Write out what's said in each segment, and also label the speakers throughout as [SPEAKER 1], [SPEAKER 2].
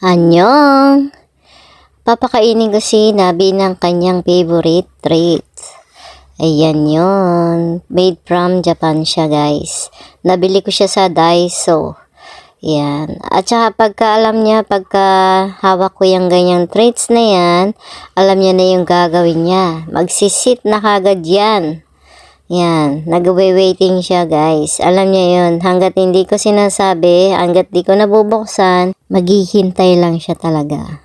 [SPEAKER 1] Anyong! Papakainin ko si Nabi ng kanyang favorite treat. Ayan yon. Made from Japan siya, guys. Nabili ko siya sa Daiso. Yan. At saka pagka alam niya, pagka hawak ko yung ganyang treats na yan, alam niya na yung gagawin niya. Magsisit na kagad yan. Yan, nag-waiting siya, guys. Alam niya yun, hanggat hindi ko sinasabi, hanggat di ko nabubuksan, maghihintay lang siya talaga.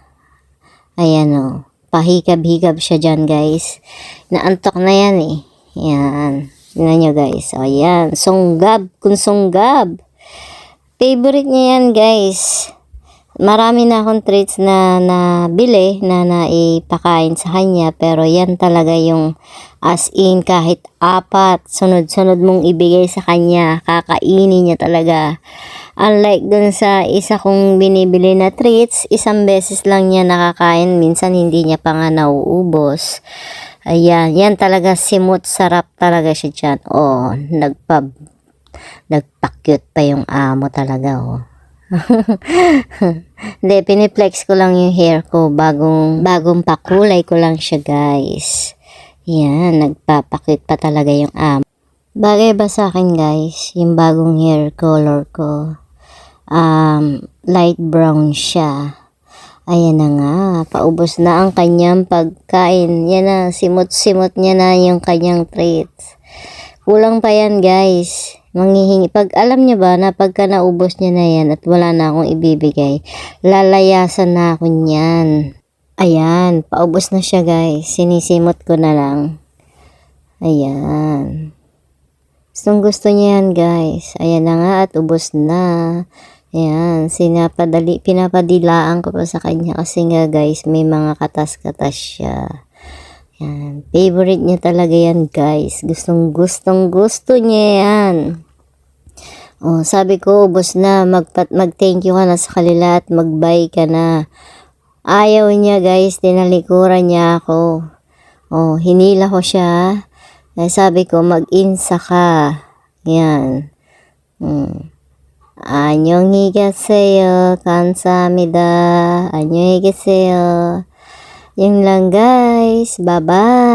[SPEAKER 1] Ayan o, pahikab-hikab siya dyan, guys. Naantok na yan eh. Yan, tingnan nyo, guys. O yan, sunggab, kung sunggab. Favorite niya yan, guys. Marami na akong treats na nabili na naipakain sa kanya, pero yan talaga yung as in kahit apat sunod-sunod mong ibigay sa kanya, kakainin niya talaga. Unlike dun sa isa kong binibili na treats, isang beses lang niya nakakain, minsan hindi niya pa nga nauubos. Ayan, yan talaga simut, sarap talaga siya dyan. Oh, nagpa-cute pa yung amo talaga, oh. Hindi, piniplex ko lang yung hair ko, bagong pakulay ko lang siya, guys. Yan, nagpapakit pa talaga yung amo. Bagay ba sa akin, guys, yung bagong hair color ko? Light brown siya. Ayan na nga, paubos na ang kanyang pagkain. Yan na, simot-simot niya na yung kanyang treats. Kulang pa yan, guys. Manghihingi. Pag alam niya ba na pagka naubos niya na yan at wala na akong ibibigay, lalayasan na ako niyan. Ayan, paubos na siya, guys. Sinisimot ko na lang. Ayan. Gusto niya yan, guys. Ayan na nga at ubos na. Ayan, pinapadilaan ko pa sa kanya kasi nga, guys, may mga katas-katas siya. Yan. Favorite niya talaga yan, guys. Gusto niya yan. Oh, sabi ko, ubos na. Mag-thank you ka na sa kanila at mag-bye ka na. Ayaw niya, guys. Tinalikuran niya ako. Oh, hinila ko siya. Sabi ko, mag-insa ka. Yan. Annyeong higaseyo. Kamsahamnida. Annyeong higaseyo. Yun lang, guys. Bye-bye.